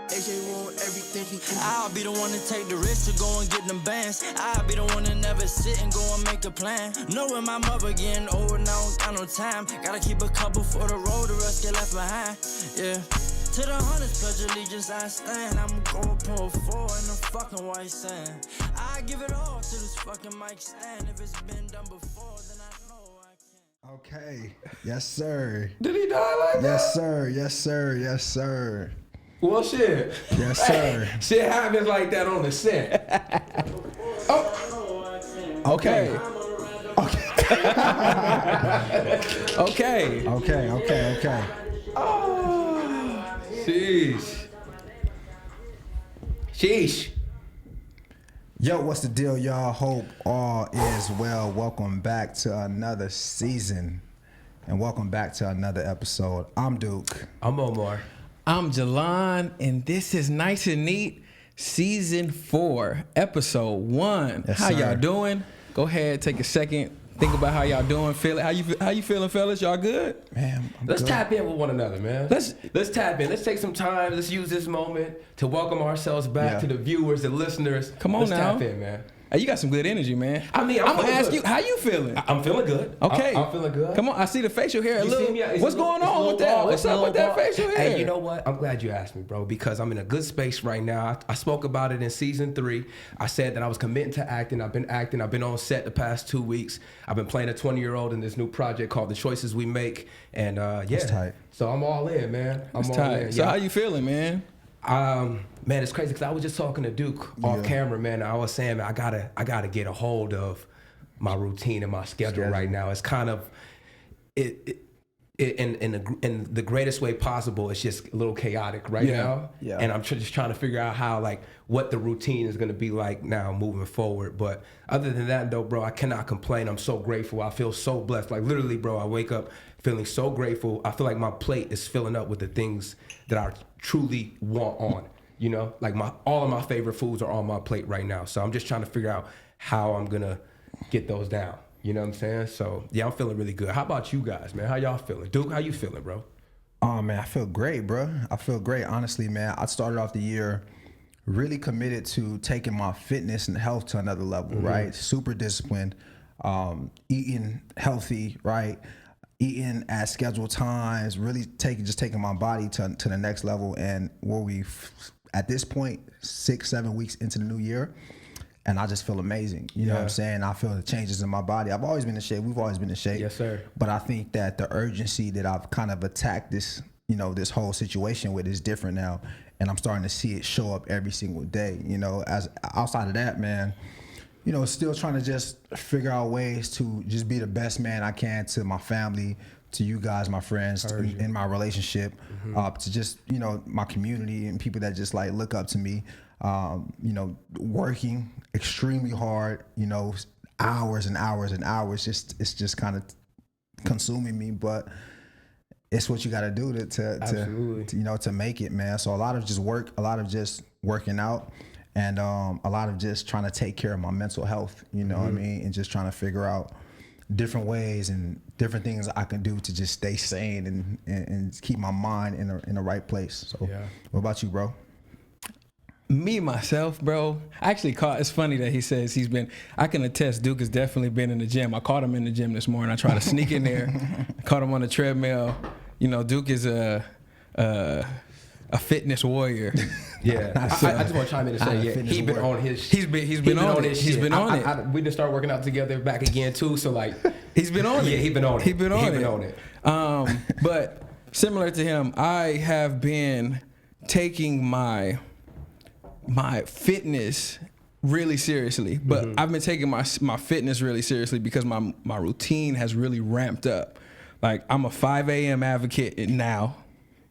AJ want everything he can. I'll be the one to take the risk to go and get them bands. I'll be the one to never sit and go and make a plan. Knowing my mother getting old and I don't got no time. Gotta keep a couple for the road, the rest get left behind. Yeah. To the hundreds, pledge allegiance, I stand. I'm going pull forward in the fucking white sand. I give it all to this fucking mic stand. If it's been done before, then I know I can. Okay. Yes, sir. Did he die like that? Yes, sir. Yes, sir. Yes, sir. Well, shit. Yes, sir. Shit happens like that on the set. Okay. Okay. Okay. Oh, sheesh. Yo, what's the deal, y'all? Hope all is well. Welcome back to another season. And welcome back to another episode. I'm Duke. I'm Omar. I'm Jalon, and this is Nice and Neat, Season 4, Episode 1. Yes, how sir. y'all doing? Go ahead, take a second, think about how y'all doing, feel it. How you feeling, fellas? Y'all good? Man, I'm Let's good. tap in with one another, man. Let's tap in. Let's take some time. Let's use this moment to welcome ourselves back to the viewers and listeners. Come on Let's now. tap in, man. Hey, you got some good energy, man. I mean, I'm gonna feeling ask good. you, how you feeling? I'm feeling good. Okay. I'm feeling good. Come on, I see the facial hair. You see me? It's What's a little- going it's a on little with that? ball. What's It's a up with little that ball. facial hair? Hey, you know what? I'm glad you asked me, bro, because I'm in a good space right now. I spoke about it in Season 3. I said that I was committing to acting. I've been acting. I've been on set the past 2 weeks. I've been playing a 20-year-old in this new project called The Choices We Make. And yeah. That's tight. So I'm all in, man. It's all tight. in. So Yeah. how you feeling, man? Man, it's crazy because I was just talking to Duke off camera, man. I was saying, man, I gotta get a hold of my routine and my schedule right now. It's kind of in the greatest way possible. It's just a little chaotic right now, and I'm just trying to figure out how, like, what the routine is gonna be like now moving forward. But other than that, though, bro, I cannot complain. I'm so grateful. I feel so blessed. Like, literally, bro, I wake up feeling so grateful. I feel like my plate is filling up with the things that I truly want on. You know, like all of my favorite foods are on my plate right now. So I'm just trying to figure out how I'm gonna get those down. You know what I'm saying? So yeah, I'm feeling really good. How about you guys, man? How y'all feeling? Duke, how you feeling, bro? Oh, man, I feel great, bro. I feel great. Honestly, man, I started off the year really committed to taking my fitness and health to another level, right? Super disciplined, eating healthy, right? Eating at scheduled times, really taking my body to the next level. And where at this point, 6-7 weeks into the new year, and I just feel amazing. You know what I'm saying? I feel the changes in my body. I've always been in shape. We've always been in shape. Yes, sir. But I think that the urgency that I've kind of attacked this whole situation with is different now. And I'm starting to see it show up every single day. You know, as outside of that, man, you know, still trying to just figure out ways to just be the best man I can to my family, to you guys, my friends, in my relationship, to just, you know, my community and people that just like look up to me. You know, working extremely hard, you know, hours and hours and hours. It's just kind of consuming me, but it's what you got to do to you know, to make it, man. So a lot of just work, a lot of just working out, and a lot of just trying to take care of my mental health, you know what I mean, and just trying to figure out different ways and different things I can do to just stay sane and keep my mind in the right place. So what about you, bro? Me, myself, bro, I actually it's funny that he says I can attest Duke has definitely been in the gym. I caught him in the gym this morning. I tried to sneak in there, caught him on the treadmill. You know, Duke is a fitness warrior. Yeah, I just want to chime in and say, he's been on his. He's been on it. He's been on it. We didn't start working out together back again too. So like, he's been on it. Yeah, he's been on it. He's been on it. But similar to him, I have been taking my fitness really seriously, but I've been taking my fitness really seriously because my routine has really ramped up. Like, I'm a 5 a.m. advocate now.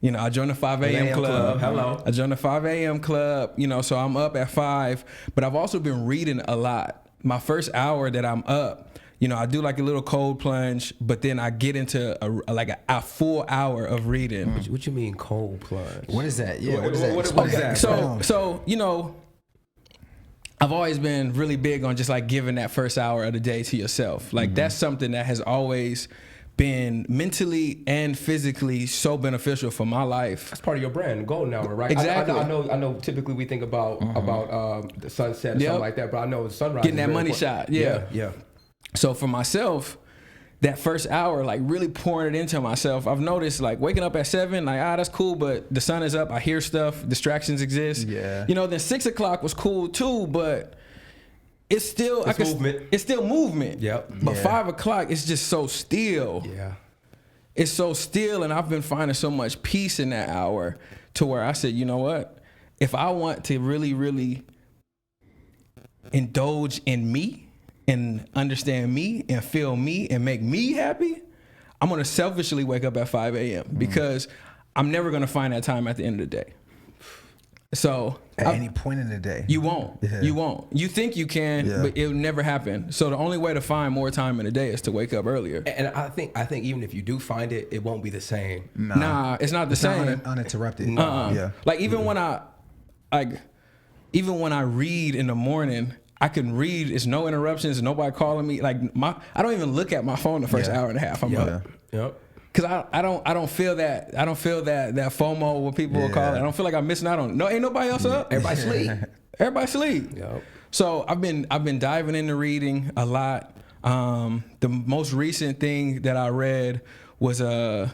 You know, I joined the 5 a.m. club. Hello. I joined the 5 a.m. club, you know, so I'm up at 5, but I've also been reading a lot. My first hour that I'm up, you know, I do like a little cold plunge, but then I get into a full hour of reading. What you mean cold plunge? What is that? Yeah, What is that? So, you know, I've always been really big on just like giving that first hour of the day to yourself. Like, that's something that has always been mentally and physically so beneficial for my life. That's part of your brand, golden hour, right? Exactly. I know. Typically, we think about the sunset or something like that, but I know sunrise. Getting is that very money important. shot. Yeah. Yeah. So for myself, that first hour, like really pouring it into myself, I've noticed like waking up at 7, like, that's cool, but the sun is up, I hear stuff, distractions exist. Yeah. You know, then 6 o'clock was cool too, but it's still movement. It's still movement. Yep. But Yeah. 5 o'clock, it's just so still. Yeah. It's so still, and I've been finding so much peace in that hour to where I said, you know what? If I want to really, really indulge in me and understand me and feel me and make me happy, I'm going to selfishly wake up at 5 a.m. because I'm never going to find that time at the end of the day. So At any point in the day. you won't. Yeah. You won't. You think you can, Yeah. but it'll never happen. So the only way to find more time in the day is to wake up earlier. And I think even if you do find it, it won't be the same. Nah, it's not the It's not same. uninterrupted. Yeah. Like even when I read in the morning, I can read. It's no interruptions. Nobody calling me. Like I don't even look at my phone the first hour and a half. I'm up. Yep. Cause I don't feel that FOMO what people will call it. I don't feel like I'm missing out on. No, ain't nobody else up. Everybody sleep. Everybody sleep. Yep. So I've been diving into reading a lot. The most recent thing that I read was The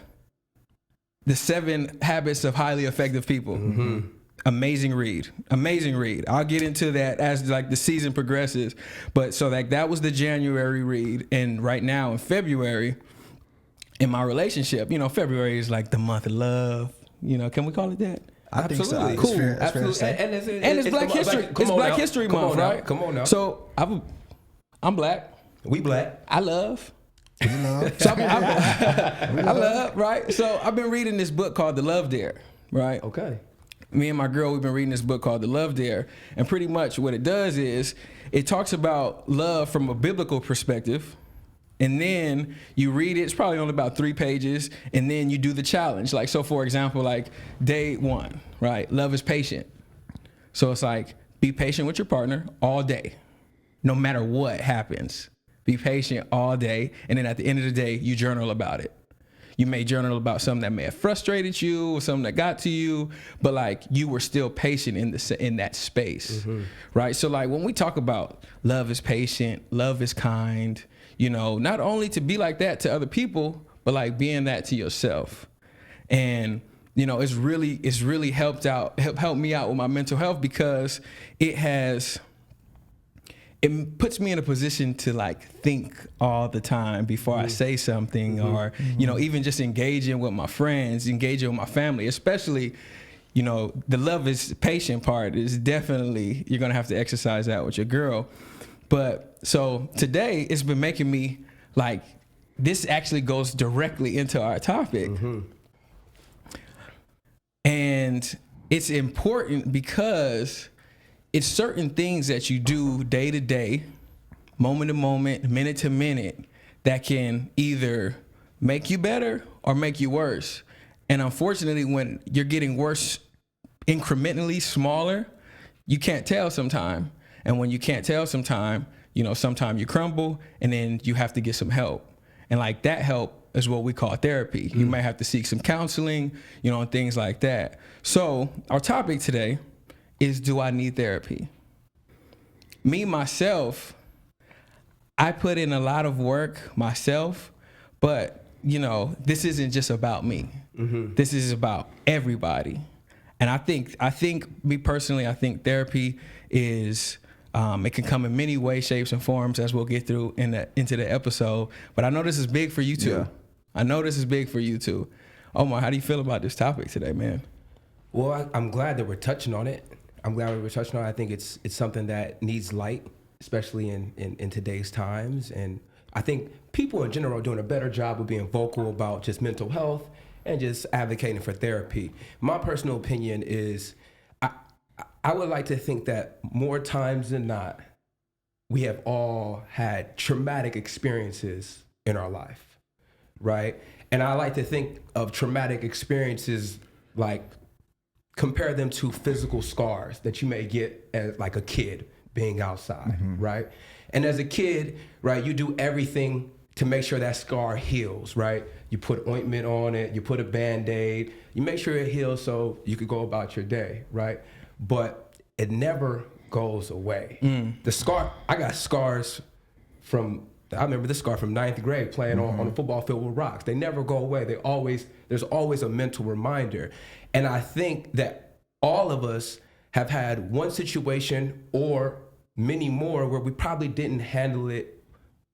7 Habits of Highly Effective People. Mm-hmm. Amazing read. I'll get into that as like the season progresses. But so that was the January read, and right now in February, in my relationship, February is like the month of love. Can we call it that? I think so. Absolutely. It's Cool. fair- it's fair to Absolutely. say. And It's Black History. It's Black History Month, right? Come on now. So I'm black. We black. I love. You know? So I love, right? So I've been reading this book called The Love Dare, right? Okay. Me and my girl, we've been reading this book called The Love Dare. And pretty much what it does is it talks about love from a biblical perspective. And then you read it, it's probably only about 3 pages, and then you do the challenge. Like, so for example, like day 1, right? Love is patient. So it's like, be patient with your partner all day, no matter what happens. Be patient all day. And then at the end of the day, you journal about it. You may journal about something that may have frustrated you or something that got to you, but like you were still patient in that space, right? So like when we talk about love is patient, love is kind, not only to be like that to other people, but like being that to yourself. And it's really helped me out with my mental health because it puts me in a position to like think all the time before I say something or, even just engaging with my friends, engaging with my family, especially, the love is patient part is definitely, you're going to have to exercise that with your girl. But so today it's been making me like, this actually goes directly into our topic. And it's important because it's certain things that you do day to day, moment to moment, minute to minute, that can either make you better or make you worse. And unfortunately, when you're getting worse incrementally smaller, you can't tell sometime. And when you can't tell sometime, sometime you crumble and then you have to get some help. And like that help is what we call therapy. You might have to seek some counseling, and things like that. So our topic today is, do I need therapy? Me, myself, I put in a lot of work myself, but, this isn't just about me. This is about everybody. And I think me personally, I think therapy is, it can come in many ways, shapes, and forms, as we'll get through into the episode. But I know this is big for you too. Yeah. I know this is big for you too. Omar, how do you feel about this topic today, man? Well, I'm glad that we're touching on it. I think it's something that needs light, especially in today's times. And I think people in general are doing a better job of being vocal about just mental health and just advocating for therapy. My personal opinion is I would like to think that more times than not, we have all had traumatic experiences in our life, right? And I like to think of traumatic experiences like compare them to physical scars that you may get as like a kid being outside, right? And as a kid, right, you do everything to make sure that scar heals, right? You put ointment on it, you put a Band-Aid, you make sure it heals so you could go about your day, right? But it never goes away. The scar, I got scars I remember this scar from 9th grade playing on the football field with rocks. They never go away. There's always a mental reminder. And I think that all of us have had one situation or many more where we probably didn't handle it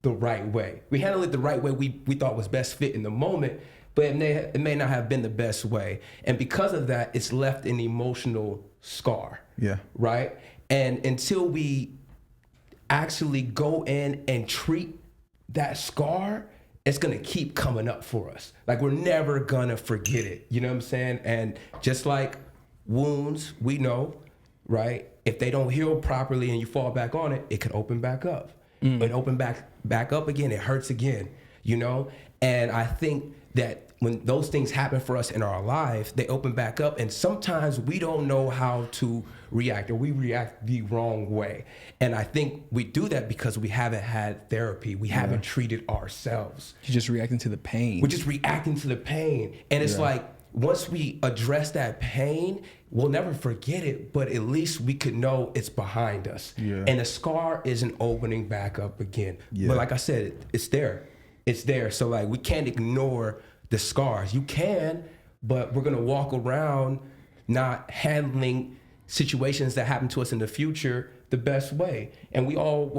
the right way. We handled it the right way we thought was best fit in the moment, but it may not have been the best way. And because of that, it's left an emotional scar. Yeah. Right? And until we actually go in and treat that scar, it's gonna keep coming up for us. Like, we're never gonna forget it. You know what I'm saying? And just like wounds, we know, right? If they don't heal properly and you fall back on it, it could open back up. It open back up again, it hurts again, you know? And I think that when those things happen for us in our life, they open back up, and sometimes we don't know how to react, or we react the wrong way. And I think we do that because we haven't had therapy. We haven't treated ourselves. You're just reacting to the pain. We're just reacting to the pain. And it's like, once we address that pain, we'll never forget it, but at least we could know it's behind us. Yeah. And the scar isn't opening back up again. Yeah. But like I said, it's there. It's there. So like, we can't ignore the scars. You can, but we're gonna walk around not handling situations that happen to us in the future the best way. And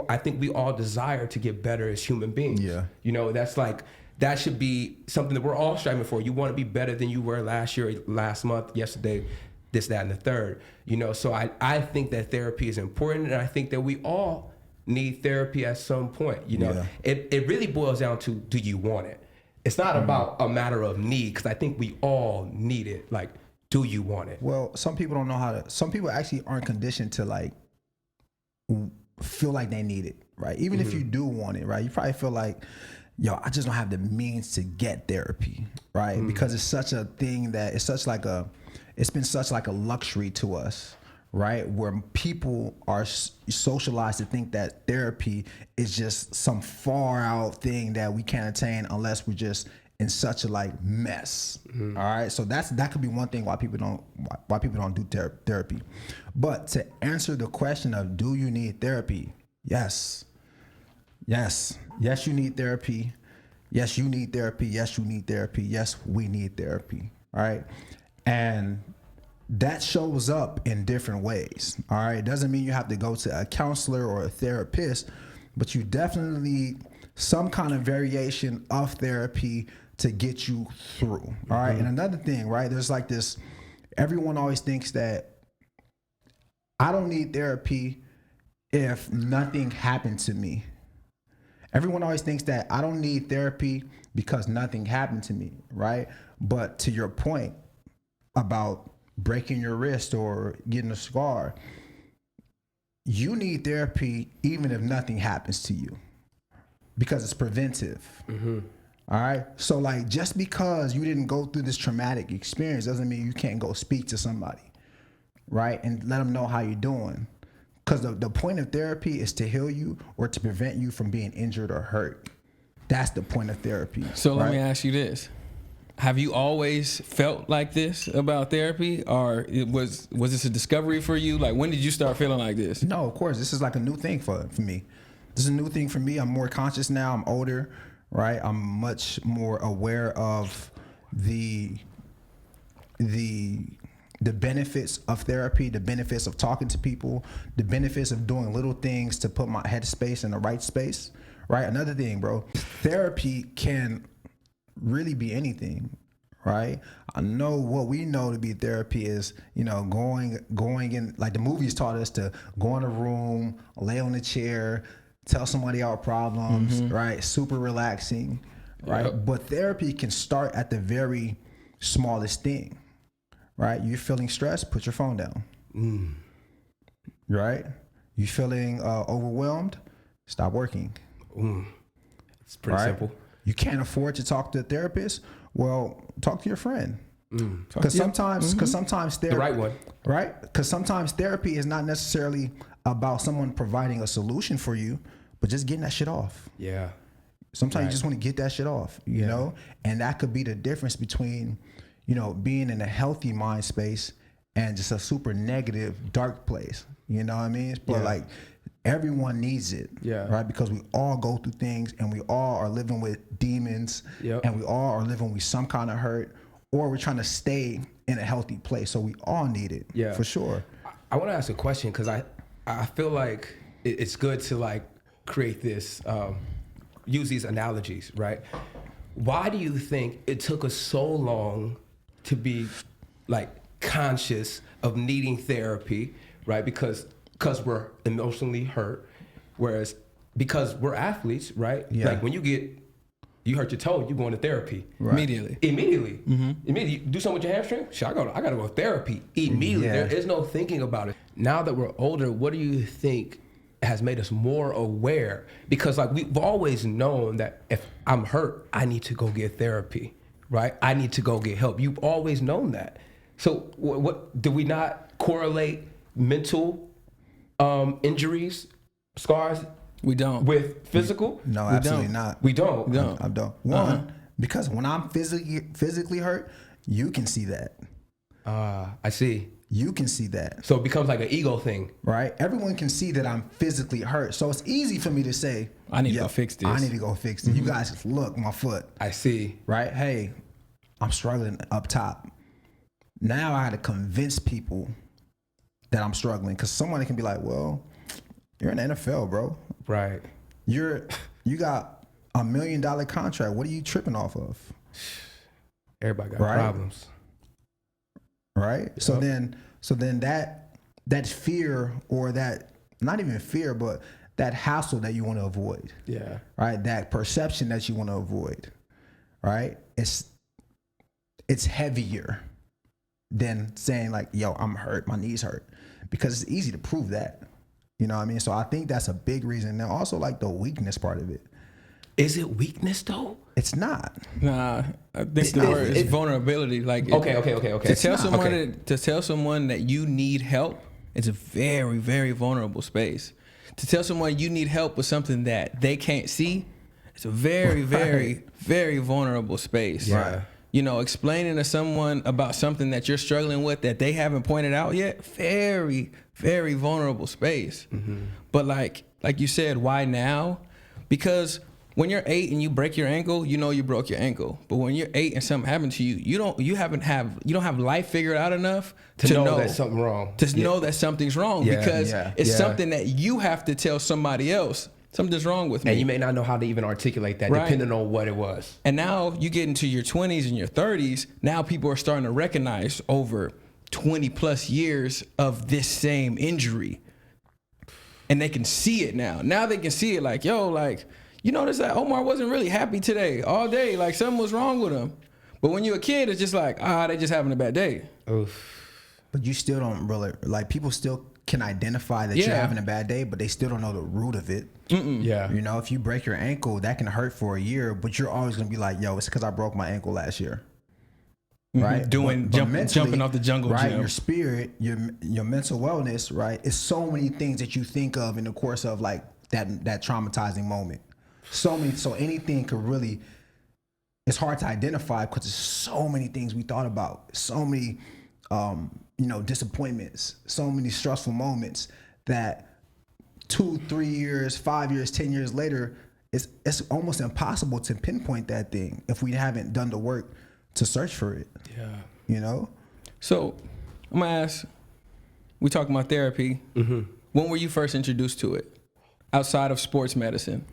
I think we all desire to get better as human beings. Yeah. You know, that should be something that we're all striving for. You want to be better than you were last year, last month, yesterday, this, that, and the third. You know, so I think that therapy is important, and I think that we all need therapy at some point. You know, it really boils down to, do you want it? It's not about a matter of need, because I think we all need it. Like, do you want it? Well, some people don't know how to. Some people actually aren't conditioned to like feel like they need it, right? Even if you do want it, right? You probably feel like, yo, I just don't have the means to get therapy, right? Because it's such a thing that it's been such like a luxury to us, right? Where people are socialized to think that therapy is just some far out thing that we can't attain unless we're just in such a like mess. All right, so that could be one thing why people don't do therapy. But to answer the question of, do you need therapy? Yes, you need therapy. Yes, you need therapy. Yes, you need therapy. Yes, we need therapy. All right, and that shows up in different ways. All right, it doesn't mean you have to go to a counselor or a therapist, but you definitely need some kind of variation of therapy to get you through. All right, and another thing, right? There's like this. Everyone always thinks that I don't need therapy if nothing happened to me. Everyone always thinks that I don't need therapy because nothing happened to me, right? But to your point about breaking your wrist or getting a scar, you need therapy even if nothing happens to you, because it's preventive. All right. So like, just because you didn't go through this traumatic experience doesn't mean you can't go speak to somebody, right? And let them know how you're doing. Because the point of therapy is to heal you or to prevent you from being injured or hurt. That's the point of therapy. So right? let me ask you this. Have you always felt like this about therapy, or was this a discovery for you? Like, when did you start feeling like this? No, of course. This is like a new thing for me. This is a new thing for me. I'm more conscious now. I'm older, right? I'm much more aware of the benefits of therapy, the benefits of talking to people, the benefits of doing little things to put my headspace in the right space, right? Another thing, bro, therapy can really be anything, right? I know what we know to be therapy is, you know, going in, like the movies taught us to go in a room, lay on a chair, tell somebody our problems, right? Super relaxing, right? Yep. But therapy can start at the very smallest thing, right? You're feeling stressed, put your phone down, right? You feeling overwhelmed, stop working. It's pretty simple. You can't afford to talk to a therapist? Well, talk to your friend. Because sometimes therapy, The right one. right? Because sometimes therapy is not necessarily about someone providing a solution for you, but just getting that shit off. Yeah. Sometimes you just want to get that shit off, you know? And that could be the difference between, you know, being in a healthy mind space and just a super negative, dark place. You know what I mean? But like, everyone needs it, right? Because we all go through things, and we all are living with demons, and we all are living with some kind of hurt, or we're trying to stay in a healthy place. So we all need it, for sure. I want to ask a question, because I feel like it's good to like create this, use these analogies, right? Why do you think it took us so long to be like conscious of needing therapy, right? Because we're emotionally hurt, whereas because we're athletes, right? Like when you hurt your toe, you're going to therapy. Right. Immediately. You do something with your hamstring? Shit, I gotta go to therapy immediately. There is no thinking about it. Now that we're older, what do you think has made us more aware? Because like we've always known that if I'm hurt, I need to go get therapy, right? I need to go get help. You've always known that. So what do we not correlate mental injuries, scars? We don't. With physical? No, absolutely not. We don't. I don't. One, because when I'm physically hurt, you can see that. I see. You can see that. So it becomes like an ego thing. Right? Everyone can see that I'm physically hurt. So it's easy for me to say, I need to go fix this. I need to go fix this. You guys just look, my foot. I see. Right? Hey, I'm struggling up top. Now I had to convince people that I'm struggling, because someone can be like, well, you're in the NFL, bro. Right. You got $1 million contract. What are you tripping off of? Everybody got problems. Right? Yep. So then that fear, or that, not even fear, but that hassle that you want to avoid. Yeah. Right? That perception that you want to avoid. Right? It's heavier than saying like, yo, I'm hurt, my knees hurt. Because it's easy to prove that. You know what I mean? So I think that's a big reason. Now also like the weakness part of it. Is it weakness though? It's not. Nah, I think the word is vulnerability. Like okay. To tell someone that you need help, it's a very, very vulnerable space. To tell someone you need help with something that they can't see, it's a very, very, very vulnerable space. Yeah. You know, explaining to someone about something that you're struggling with that they haven't pointed out yet, very, very vulnerable space. But like you said, why now? Because when you're 8 and you break your ankle, you know you broke your ankle. But when you're 8 and something happened to you, you don't have life figured out enough to know that something wrong. To know that something's wrong, because it's something that you have to tell somebody else. Something's wrong with me. And you may not know how to even articulate that, depending on what it was. And now you get into your 20s and your 30s, now people are starting to recognize over 20 plus years of this same injury. And they can see it now. Now they can see it like, yo, like, you notice that Omar wasn't really happy today all day. Like something was wrong with him. But when you're a kid, it's just like, they just having a bad day. Oof. But you still don't really, like, people still can identify that you're having a bad day, but they still don't know the root of it. Yeah. You know, if you break your ankle, that can hurt for a year, but you're always going to be like, yo, it's because I broke my ankle last year. Right? Jumping off the jungle right? gym. Your spirit, your mental wellness, right? It's so many things that you think of in the course of like that traumatizing moment. So anything could really, it's hard to identify because there's so many things we thought about, so many, disappointments, so many stressful moments that 2, 3 years, 5 years, 10 years later, it's almost impossible to pinpoint that thing if we haven't done the work to search for it. Yeah. You know? So I'm gonna ask, we talking about therapy. When were you first introduced to it? Outside of sports medicine?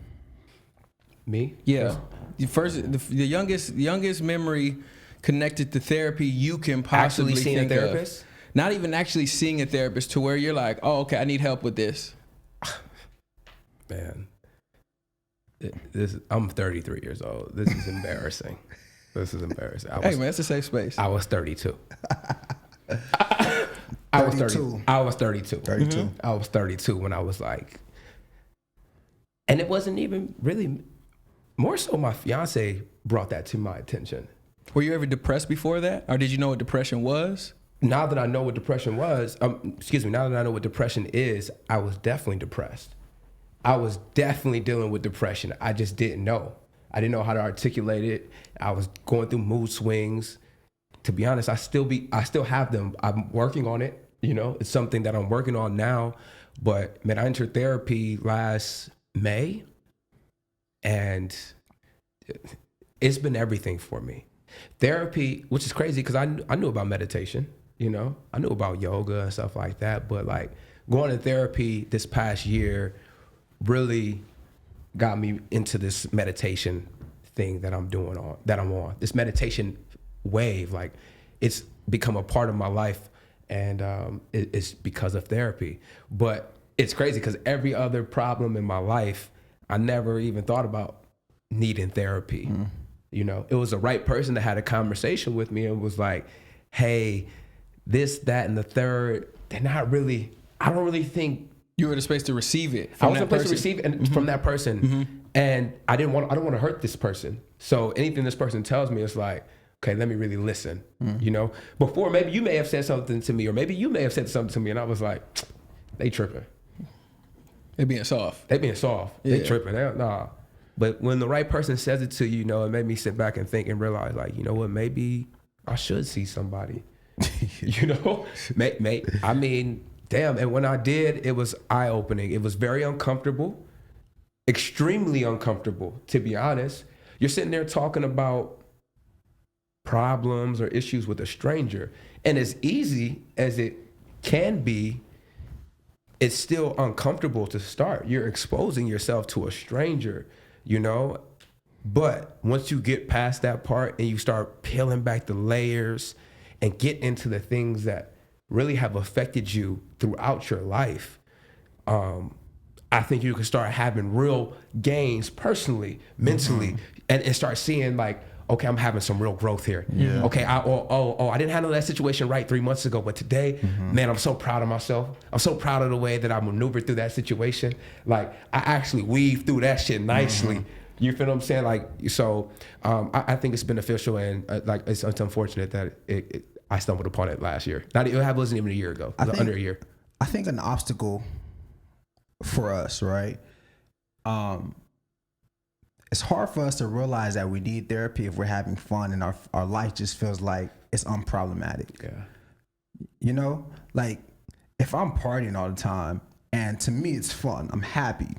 Me? Yeah. The youngest memory connected to therapy you can possibly actually seeing think a therapist? of. Not even actually seeing a therapist to where you're like, oh, okay, I need help with this. Man, I'm 33 years old. This is embarrassing. This is embarrassing. Hey, man, it's a safe space. I was 32. I was 32. I was 32. 32. I was 32 when I was like, and it wasn't even really, more so my fiance brought that to my attention. Were you ever depressed before that? Or did you know what depression was? Now that I know what depression was, now that I know what depression is, I was definitely depressed. I was definitely dealing with depression. I just didn't know. I didn't know how to articulate it. I was going through mood swings. To be honest, I still have them. I'm working on it. It's something that I'm working on now. But man, I entered therapy last May, and it's been everything for me. Therapy, which is crazy because I knew about meditation, I knew about yoga and stuff like that. But like going to therapy this past year really got me into this meditation thing that I'm on. This meditation wave, like it's become a part of my life, and it's because of therapy. But it's crazy because every other problem in my life, I never even thought about needing therapy. It was the right person that had a conversation with me and was like, hey, this, that, and the third, I don't really think You were in a space to receive it. I was in a place to receive it from that person. And I don't want to hurt this person. So anything this person tells me, it's like, okay, let me really listen. Before, maybe you may have said something to me, or maybe you may have said something to me, and I was like, they tripping. They being soft. Yeah. They tripping. Nah. But when the right person says it to you, it made me sit back and think and realize, like, you know what, maybe I should see somebody. I mean, damn. And when I did, it was eye-opening. It was very uncomfortable, extremely uncomfortable, to be honest. You're sitting there talking about problems or issues with a stranger, and as easy as it can be, it's still uncomfortable to start. You're exposing yourself to a stranger, but once you get past that part and you start peeling back the layers and get into the things that really have affected you throughout your life, I think you can start having real gains personally, mentally, and start seeing like, okay, I'm having some real growth here. Yeah. Okay, I didn't handle that situation right 3 months ago, but today, man, I'm so proud of myself. I'm so proud of the way that I maneuvered through that situation. Like, I actually weaved through that shit nicely. You feel what I'm saying? Like, so I think it's beneficial, and it's unfortunate that I stumbled upon it last year. It wasn't even a year ago. It was under a year. I think an obstacle for us, right? It's hard for us to realize that we need therapy if we're having fun and our life just feels like it's unproblematic. Yeah. Like if I'm partying all the time and to me it's fun, I'm happy.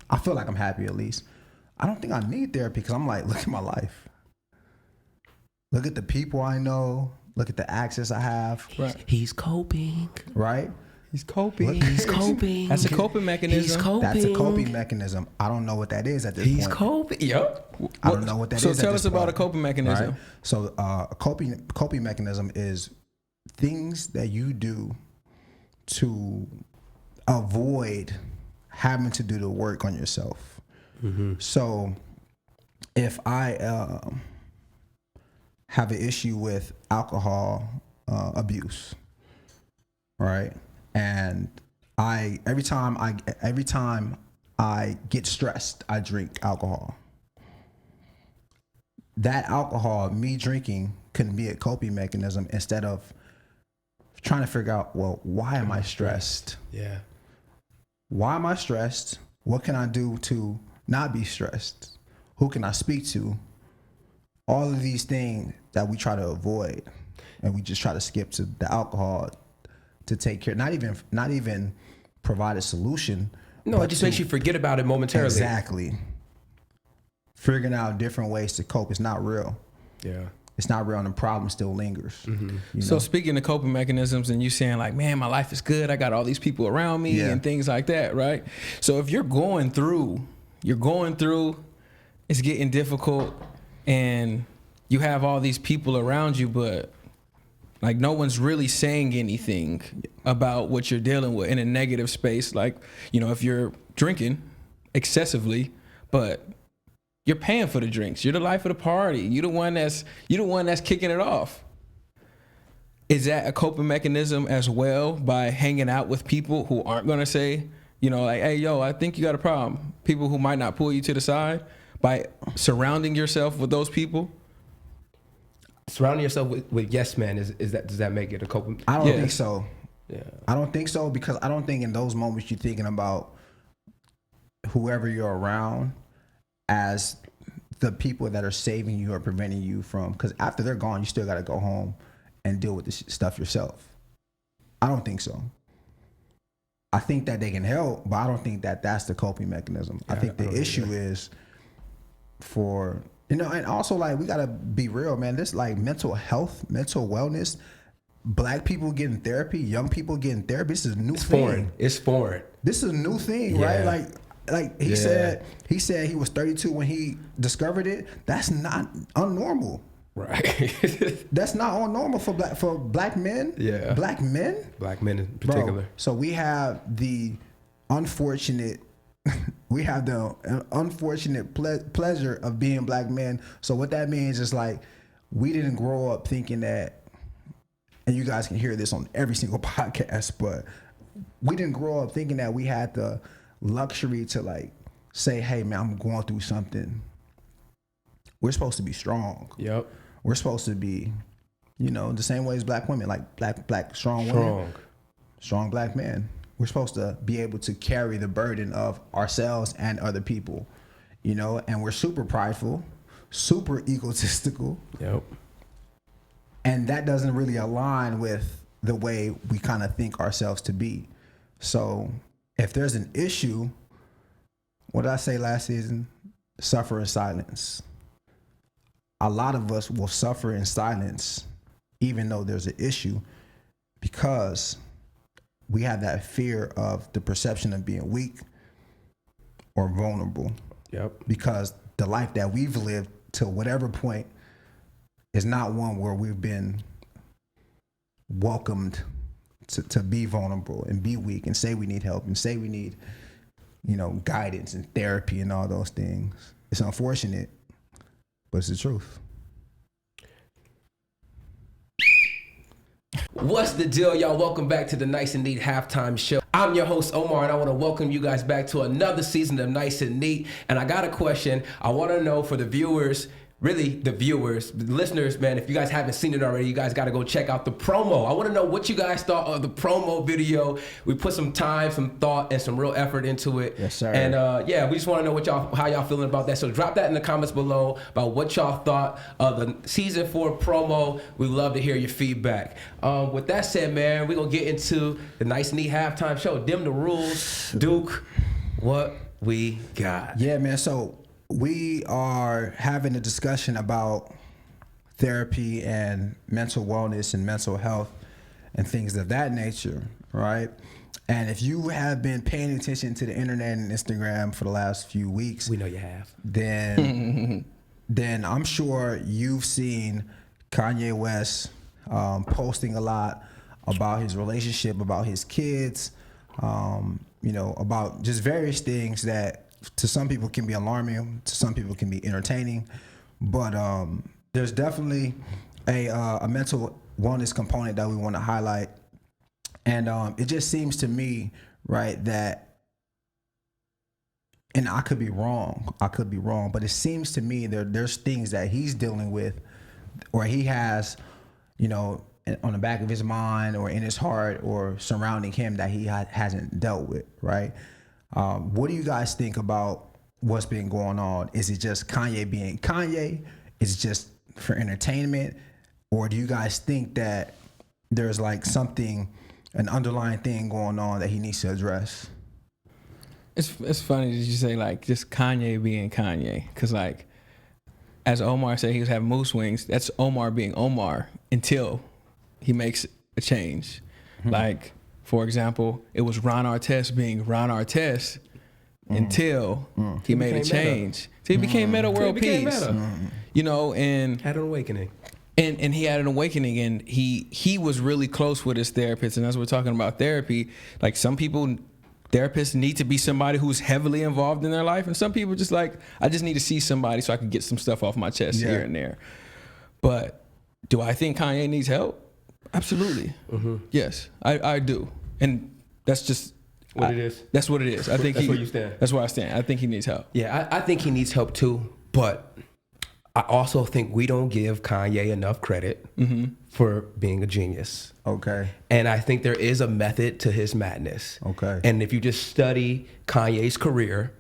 I feel like I'm happy at least. I don't think I need therapy because I'm like, look at my life. Look at the people I know. Look at the access I have. Right. He's coping. Right? He's coping. He's coping. That's a coping mechanism. He's coping. That's a coping mechanism. I don't know what that is at this point. He's coping. Yep. I don't know what that is. So tell us about a coping mechanism. Right? So a coping mechanism is things that you do to avoid having to do the work on yourself. So if I have an issue with alcohol abuse, right? And every time I get stressed, I drink alcohol. That alcohol, me drinking, can be a coping mechanism instead of trying to figure out, well, why am I stressed? Yeah. Why am I stressed? What can I do to not be stressed? Who can I speak to? All of these things that we try to avoid, and we just try to skip to the alcohol to take care, not even provide a solution. No, it just makes you forget about it momentarily. Exactly. Figuring out different ways to cope. It's not real. Yeah. It's not real, and the problem still lingers. So speaking of coping mechanisms, and you saying like, man, my life is good. I got all these people around me and things like that, right? So if you're going through, it's getting difficult, and you have all these people around you, but like no one's really saying anything about what you're dealing with in a negative space. Like, if you're drinking excessively, but you're paying for the drinks, you're the life of the party, you're the one that's kicking it off. Is that a coping mechanism as well, by hanging out with people who aren't gonna say, like, hey, yo, I think you got a problem? People who might not pull you to the side, by surrounding yourself with those people? Surrounding yourself with yes men, does that make it a coping? I don't think so. Yeah. I don't think so, because I don't think in those moments you're thinking about whoever you're around as the people that are saving you or preventing you from, because after they're gone, you still got to go home and deal with this stuff yourself. I don't think so. I think that they can help, but I don't think that that's the coping mechanism. I think the issue is for, and also like we got to be real, man. This like mental health, mental wellness, Black people getting therapy, young people getting therapy. This is a new thing. Foreign. It's foreign. This is a new thing, right? Like he said he was 32 when he discovered it. That's not unnormal. Right. That's not unnormal for black men. Yeah. Black men. Black men in particular. Bro, so we have the unfortunate pleasure of being Black men. So what that means is like we didn't grow up thinking that, and you guys can hear this on every single podcast, but we didn't grow up thinking that we had the luxury to like say, hey man, I'm going through something. We're supposed to be strong. Yep. We're supposed to be, the same way as Black women, like black strong women. Strong Black men. We're supposed to be able to carry the burden of ourselves and other people, and we're super prideful, super egotistical. Yep. And that doesn't really align with the way we kind of think ourselves to be. So if there's an issue, what did I say last season? Suffer in silence. A lot of us will suffer in silence, even though there's an issue, because we have that fear of the perception of being weak or vulnerable. Yep. Because the life that we've lived to whatever point is not one where we've been welcomed to be vulnerable and be weak and say we need help and say we need, guidance and therapy and all those things. It's unfortunate, but it's the truth. What's the deal, y'all? Welcome back to the Nice and Neat Halftime Show. I'm your host, Omar, and I want to welcome you guys back to another season of Nice and Neat. And I got a question. I want to know for the viewers, really the viewers, the listeners, man, if you guys haven't seen it already, you guys got to go check out the promo. I want to know what you guys thought of the promo video. We put some time, some thought, and some real effort into it. Yes, sir. And we just want to know how y'all feeling about that. So drop that in the comments below about what y'all thought of the season 4 promo. We love to hear your feedback. With that said, man, we're going to get into the Nice and Neat Halftime Show. Dim the rules. Duke, what we got? Yeah, man. So we are having a discussion about therapy and mental wellness and mental health and things of that nature, right? And if you have been paying attention to the internet and Instagram for the last few weeks, we know you have. Then I'm sure you've seen Kanye West posting a lot about his relationship, about his kids, about just various things that to some people can be alarming, to some people can be entertaining, but there's definitely a mental wellness component that we want to highlight. And it just seems to me, right, that, and I could be wrong, but it seems to me there's things that he's dealing with, or he has, on the back of his mind or in his heart or surrounding him that he hasn't dealt with, right? What do you guys think about what's been going on? Is it just Kanye being Kanye? Is it just for entertainment? Or do you guys think that there's like an underlying thing going on that he needs to address? It's funny that you say like just Kanye being Kanye, because like as Omar said, he was having mood swings. That's Omar being Omar until he makes a change. Mm-hmm. Like, for example, it was Ron Artest being Ron Artest until he made a change. So he became Meta World Peace. And had an awakening. And he had an awakening, and he was really close with his therapist. And as we're talking about therapy, like some people, therapists need to be somebody who's heavily involved in their life, and some people just like, I just need to see somebody so I can get some stuff off my chest here and there. But do I think Kanye needs help? Absolutely. Mm-hmm. Yes, I do. And that's just what it is. That's what it is. I think that's where you stand. That's where I stand. I think he needs help. Yeah, I think he needs help too. But I also think we don't give Kanye enough credit for being a genius. Okay. And I think there is a method to his madness. Okay. And if you just study Kanye's career,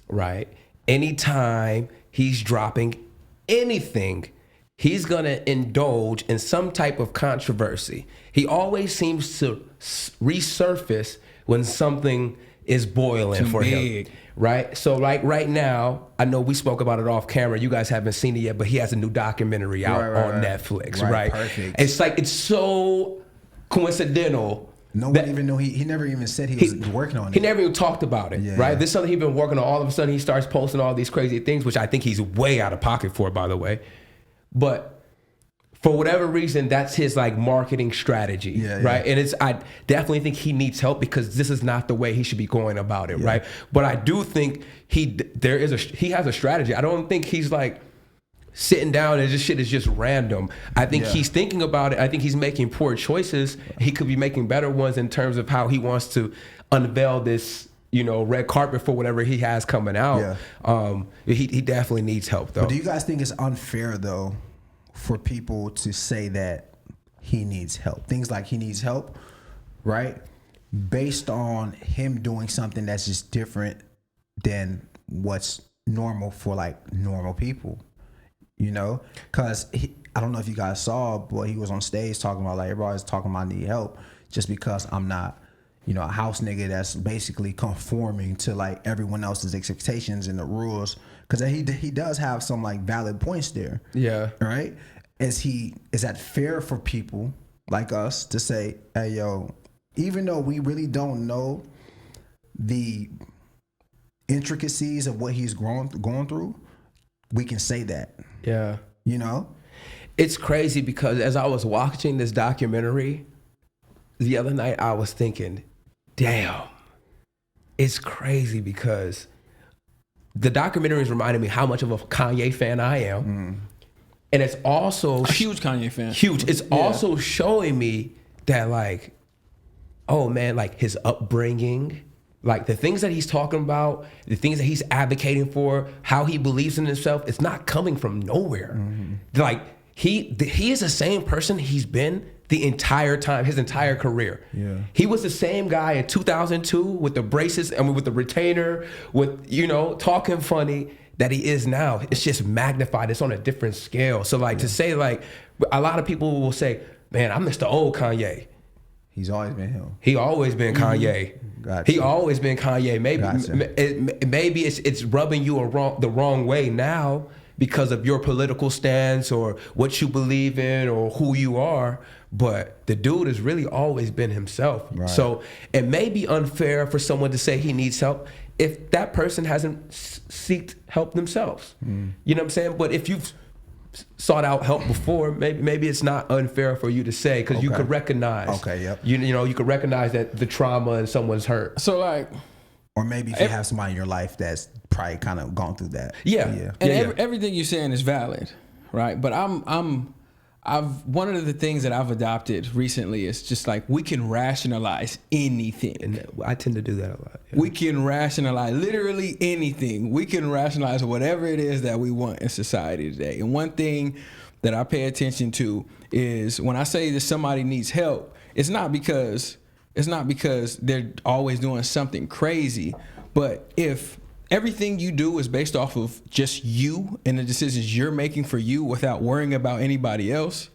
right, anytime he's dropping anything, he's gonna indulge in some type of controversy. He always seems to resurface when something is boiling for him, right? So like right now, I know we spoke about it off camera. You guys haven't seen it yet, but he has a new documentary out on Netflix, right? Perfect. It's like, it's so coincidental. No one even knew he never even said he was working on it. He never even talked about it, right? Yeah. This is something he's been working on. All of a sudden, he starts posting all these crazy things, which I think he's way out of pocket for, by the way. But for whatever reason, that's his like marketing strategy, right? And I definitely think he needs help because this is not the way he should be going about it, right? But I do think he has a strategy. I don't think he's like sitting down and this shit is just random. I think he's thinking about it. I think he's making poor choices. He could be making better ones in terms of how he wants to unveil this, red carpet for whatever he has coming out. He definitely needs help though. But do you guys think it's unfair though for people to say that he needs help? Things like he needs help, right? Based on him doing something that's just different than what's normal for like normal people, Because I don't know if you guys saw, but he was on stage talking about like everybody's talking about I need help just because I'm not, a house nigga that's basically conforming to like everyone else's expectations and the rules. Because he does have some like valid points there. Yeah. Right? Is that fair for people like us to say, hey, yo, even though we really don't know the intricacies of what he's going through, we can say that. Yeah. It's crazy because as I was watching this documentary the other night, I was thinking, damn, it's crazy because the documentary is reminding me how much of a Kanye fan I am. And it's also a huge Kanye fan. Huge. It's also showing me that like, oh man, like his upbringing, like the things that he's talking about, the things that he's advocating for, how he believes in himself, it's not coming from nowhere. Like he is the same person he's been the entire time, his entire career. Yeah. He was the same guy in 2002 with the braces, with the retainer, with, talking funny that he is now. It's just magnified. It's on a different scale. So like to say like, a lot of people will say, man, I miss the old Kanye. He's always been him. He always been Kanye. Gotcha. He always been Kanye. Maybe Gotcha. maybe it's rubbing you the wrong way now because of your political stance or what you believe in or who you are. But the dude has really always been himself. Right. So it may be unfair for someone to say he needs help if that person hasn't sought help themselves. You know what I'm saying? But if you've sought out help before, maybe it's not unfair for you to say because you could recognize. You could recognize that the trauma and someone's hurt. So like, or maybe if you have somebody in your life that's probably kind of gone through that. Everything you're saying is valid, right? But one of the things that I've adopted recently is just like we can rationalize anything. And I tend to do that a lot. We can rationalize literally anything. We can rationalize whatever it is that we want in society today. And one thing that I pay attention to is when I say that somebody needs help, it's not because they're always doing something crazy, but if everything you do is based off of just you and the decisions you're making for you without worrying about anybody else,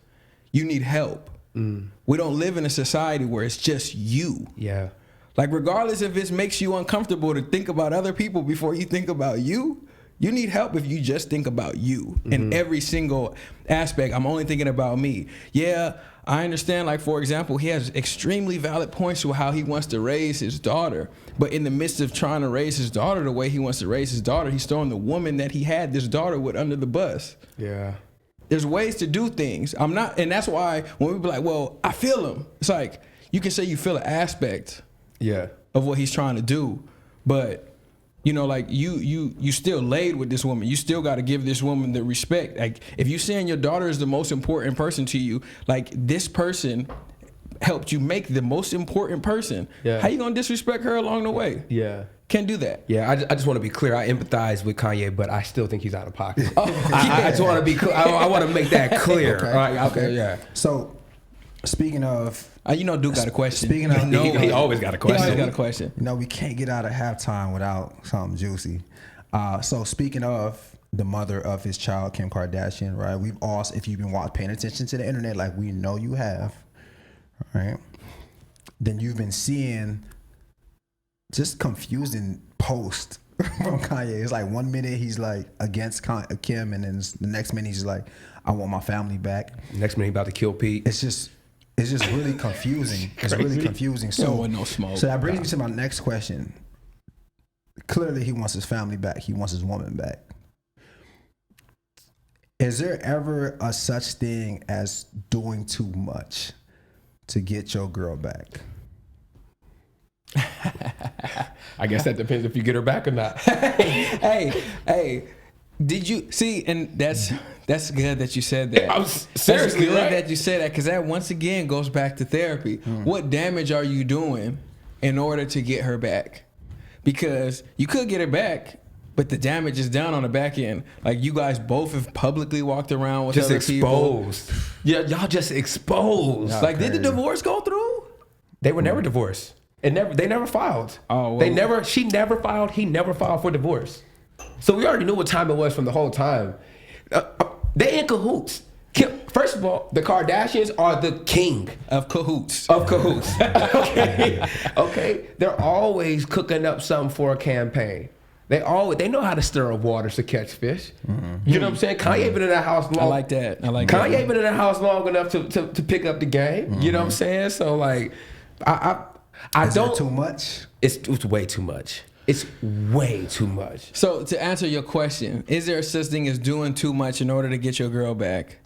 you need help. We don't live in a society where it's just you. Yeah. Like regardless if it makes you uncomfortable to think about other people before you think about you, you need help if you just think about you in every single aspect. I'm only thinking about me. Yeah, I understand, like, for example, he has extremely valid points to how he wants to raise his daughter. But in the midst of trying to raise his daughter the way he wants to raise his daughter, he's throwing the woman that he had this daughter with under the bus. Yeah. There's ways to do things. And that's why when we be like, well, I feel him. It's like, you can say you feel an aspect of what he's trying to do. But, like you still laid with this woman. You still got to give this woman the respect. Like if you saying your daughter is the most important person to you, like this person helped you make the most important person. Yeah. How you gonna disrespect her along the way? Yeah. Can't do that. Yeah, I just want to be clear. I empathize with Kanye, but I still think he's out of pocket. I just want to be clear. I want to make that clear. Okay. Yeah. So, speaking of... Duke got a question. Speaking of... he always got a question. He always got a question. We can't get out of halftime without something juicy. So speaking of the mother of his child, Kim Kardashian, right? We've all, if you've been paying attention to the internet, like we know you have, right? Then you've been seeing just confusing posts from Kanye. It's like 1 minute he's like against Kim, and then the next minute he's like, I want my family back. Next minute he about to kill Pete. It's just really confusing. It's really confusing. So, no smoke. So that brings me to my next question. Clearly he wants his family back. He wants his woman back. Is there ever a such thing as doing too much to get your girl back? I guess that depends if you get her back or not. Hey, did you see? And that's good that you said that. I was seriously that's good right? that you said that, because that once again goes back to therapy. What damage are you doing in order to get her back? Because you could get her back, but the damage is done on the back end. Like, you guys both have publicly walked around with Just other exposed. people. Yeah, y'all just exposed. Like, did the divorce go through? They were never divorced. They never filed. Oh, well. She never filed. He never filed for divorce. So we already knew what time it was from the whole time. They in cahoots. First of all, the Kardashians are the king Of cahoots. of cahoots. Okay. They're always cooking up something for a campaign. They know how to stir up waters to catch fish. You know what I'm saying? Kanye been in that house long. I like that. Kanye been in that house long enough to pick up the game. You know what I'm saying? So like, I Is don't. it too much? It's way too much. It's way too much. So to answer your question, is there such thing as doing too much in order to get your girl back?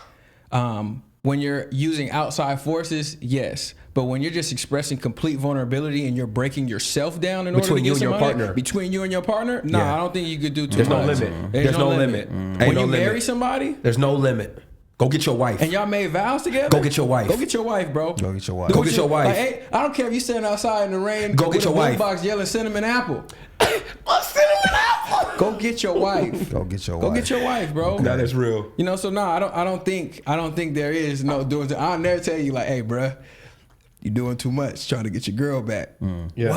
When you're using outside forces, yes. But when you're just expressing complete vulnerability and you're breaking yourself down in order to Between get you and your somebody, partner. Between you and your partner, no, Yeah. I don't think you could do too There's much. no limit. There's no limit. Ain't When no you limit. marry somebody There's no limit. Go get your wife. and y'all made vows together, Go get your wife. Go get your wife, bro. Go get your wife. Go get your wife. Like, hey, I don't care if you standing outside in the rain. Go get with your a wife. boombox yelling cinnamon apple. Cinnamon apple. Go get your wife. Go get your Go wife. get your wife, bro. That is real. You know, so no, I don't think there is no doing. I'll never tell you like, hey, bruh, you doing too much trying to get your girl back. Yeah.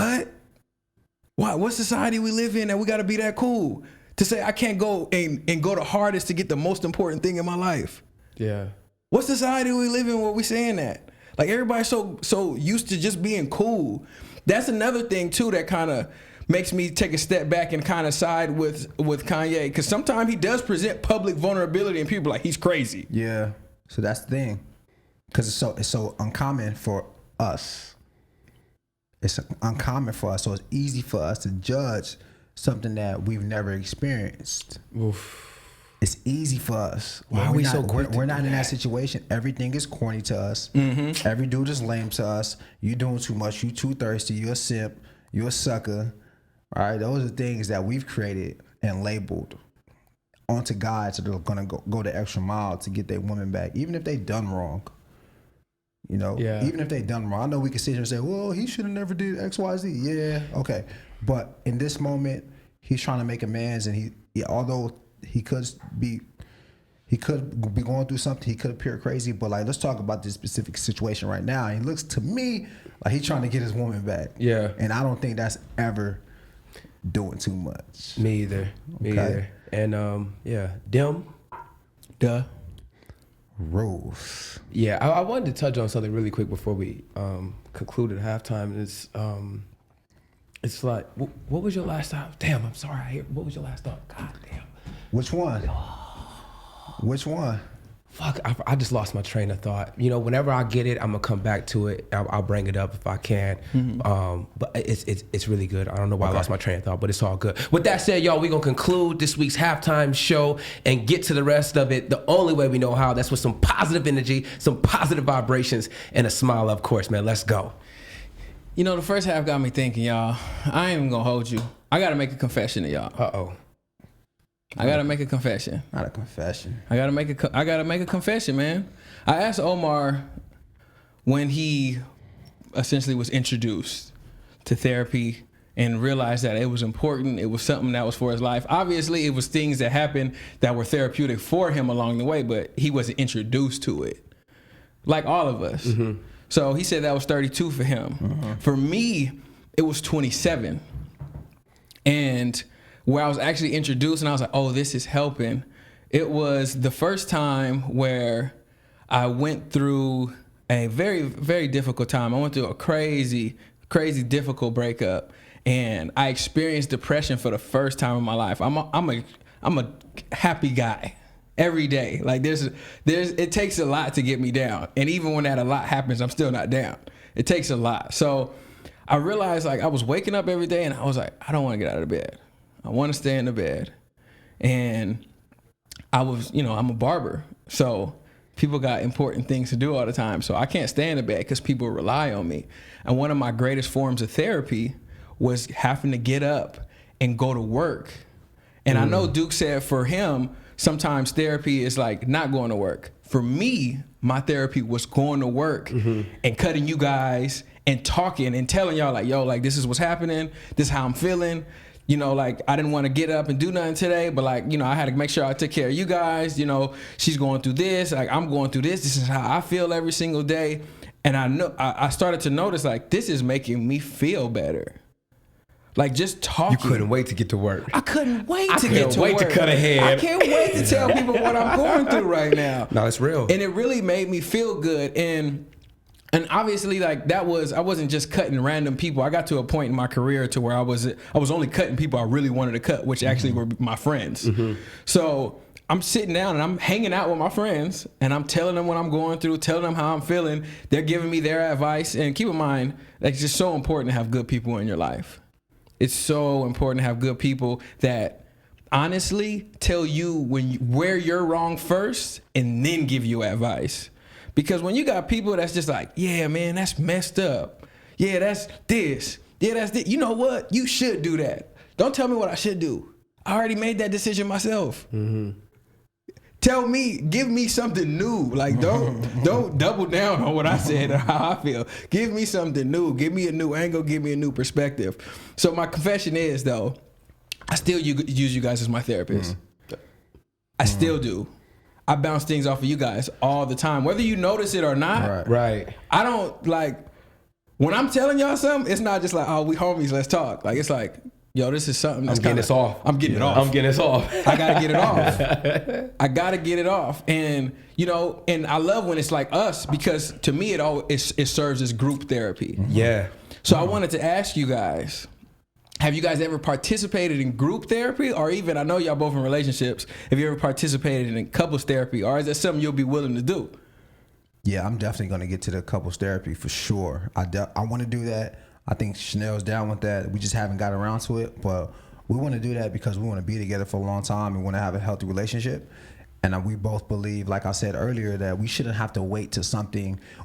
What? What society we live in that we got to be that cool to say I can't go and go the hardest to get the most important thing in my life? Yeah. What society we live in where we saying that? Like, everybody's so used to just being cool. That's another thing too that kind of makes me take a step back and kind of side with Kanye, because sometimes he does present public vulnerability and people are like, he's crazy. Yeah. So that's the thing, because it's so uncommon for us. It's uncommon for us, so it's easy for us to judge something that we've never experienced. Oof. It's easy for us. Why are we so quick to We're not do in that that? situation. Everything is corny to us. Every dude is lame to us. You doing too much. You too thirsty. You a simp. You a sucker. All right, those are things that we've created and labeled onto guys that are gonna go the extra mile to get their woman back, even if they done wrong. You know, Yeah. even if they done wrong. I know we can sit here and say, well, he should have never did X, Y, Z. Yeah, okay. But in this moment, he's trying to make amends, and although he could be going through something, he could appear crazy, but like, let's talk about this specific situation right now. He looks to me like he's trying to get his woman back. Yeah. And I don't think that's ever doing too much. Me either. Me Okay. either. And yeah, Dim. Duh. Rules. Yeah, I wanted to touch on something really quick before we concluded halftime. It's like, what was your last thought? Damn, I'm sorry. What was your last thought? God damn. Which one? Which one? Fuck, I just lost my train of thought. You know, whenever I get it, I'm gonna come back to it. I'll bring it up if I can. But it's really good. I don't know why I lost my train of thought, but it's all good. With that said, y'all, we're gonna conclude this week's halftime show and get to the rest of it the only way we know how. That's with some positive energy, some positive vibrations, and a smile, of course, man. Let's go. You know, the first half got me thinking, y'all. I ain't even gonna hold you. I gotta make a confession to y'all. Uh-oh. I gotta make a confession. Not a confession. I gotta make a confession, man. I asked Omar when he essentially was introduced to therapy and realized that it was important. It was something that was for his life. Obviously, it was things that happened that were therapeutic for him along the way, but he wasn't introduced to it, like all of us. So he said that was 32 for him. For me, it was 27. And where I was actually introduced and I was like, oh, this is helping. It was the first time where I went through a very, very difficult time. I went through a crazy, crazy difficult breakup, and I experienced depression for the first time in my life. I'm a happy guy every day. Like it takes a lot to get me down, and even when that a lot happens, I'm still not down. It takes a lot. So I realized, like, I was waking up every day and I was like, I don't want to get out of bed. I want to stay in the bed. And I was, I'm a barber. So people got important things to do all the time. So I can't stay in the bed because people rely on me. And one of my greatest forms of therapy was having to get up and go to work. And I know Duke said for him, sometimes therapy is like not going to work. For me, my therapy was going to work and cutting you guys and talking and telling y'all, like, yo, like, this is what's happening. This is how I'm feeling. Like, I didn't want to get up and do nothing today, but like, I had to make sure I took care of you guys. She's going through this, like, I'm going through this. This is how I feel every single day. And I started to notice, like, this is making me feel better. Like, just talking. You couldn't wait to get to work. I couldn't wait to get to work. I can't wait to cut a head. I can't wait to tell people what I'm going through right now. No, it's real. And it really made me feel good. And obviously, like, I wasn't just cutting random people. I got to a point in my career to where I was only cutting people I really wanted to cut, which actually were my friends. So I'm sitting down and I'm hanging out with my friends and I'm telling them what I'm going through, telling them how I'm feeling. They're giving me their advice. And keep in mind, like, it's just so important to have good people in your life. It's so important to have good people that honestly tell you where you're wrong first and then give you advice. Because when you got people that's just like, yeah, man, that's messed up. Yeah, that's this. Yeah, that's this. You know what? You should do that. Don't tell me what I should do. I already made that decision myself. Tell me, give me something new. Like, don't double down on what I said or how I feel. Give me something new. Give me a new angle. Give me a new perspective. So my confession is, though, I still use you guys as my therapist. I still do. I bounce things off of you guys all the time, whether you notice it or not. Right. I don't, like, when I'm telling y'all something, it's not just like, oh, we homies, let's talk. Like, it's like, yo, this is something that's I'm getting this off. I'm getting it off. I'm getting this off. I gotta get it off. I gotta get it off. And and I love when it's like us, because to me it serves as group therapy. Yeah. So I wanted to ask you guys, have you guys ever participated in group therapy, or even, I know y'all both in relationships, have you ever participated in couples therapy, or is that something you'll be willing to do? Yeah, I'm definitely gonna get to the couples therapy for sure. I want to do that. I think Chanel's down with that. We just haven't got around to it, but we want to do that because we want to be together for a long time and want to have a healthy relationship. And we both believe, like I said earlier, that we shouldn't have to wait till